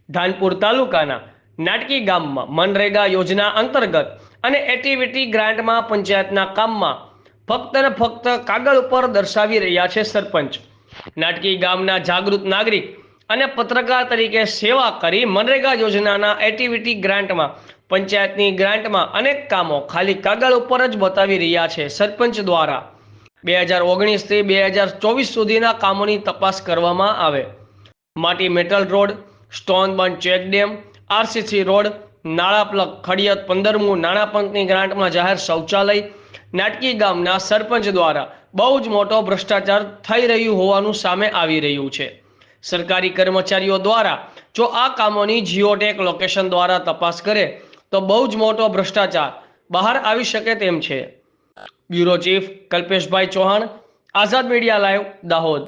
ધાનપુર તાલુકાના નાટકી ગામમાં મનરેગા યોજના અંતર્ગત અને એક્ટિવિટી ગ્રાન્ટમાં પંચાયતના કામમાં ફક્ત ને ફક્ત કાગળ ઉપર દર્શાવી રહ્યા છે સરપંચ. નાટકી ગામના જાગૃત નાગરિક અને પત્રકાર તરીકે સેવા કરી મનરેગા યોજનાના એક્ટિવિટી ગ્રાન્ટમાં પંચાયતની ગ્રાન્ટમાં અનેક કામો ખાલી કાગળ ઉપર જ બતાવી રહ્યા છે સરપંચ દ્વારા. 2019 થી 2024 સુધીના કામોની તપાસ કરવામાં આવે. માટી મેટલ રોડ, સ્ટોન બંધ ચેક ડેમ, આરસીસી રોડ, નાળા પ્લગ ખડિયત 15મું નાણાં પંચની ગ્રાન્ટમાં જાહેર શૌચાલય. નાટકી ગામના સરપંચ દ્વારા બહુ જ મોટો ભ્રષ્ટાચાર થઈ રહ્યું હોવાનું સામે આવી રહ્યું છે. સરકારી કર્મચારીઓ દ્વારા જો આ કામોની જીઓટેક લોકેશન દ્વારા તપાસ કરે તો બહુ જ મોટો ભ્રષ્ટાચાર બહાર આવી શકે તેમ છે. બ્યુરો ચીફ કલ્પેશભાઈ ચૌહાણ, આઝાદ મીડિયા લાઈવ, દાહોદ.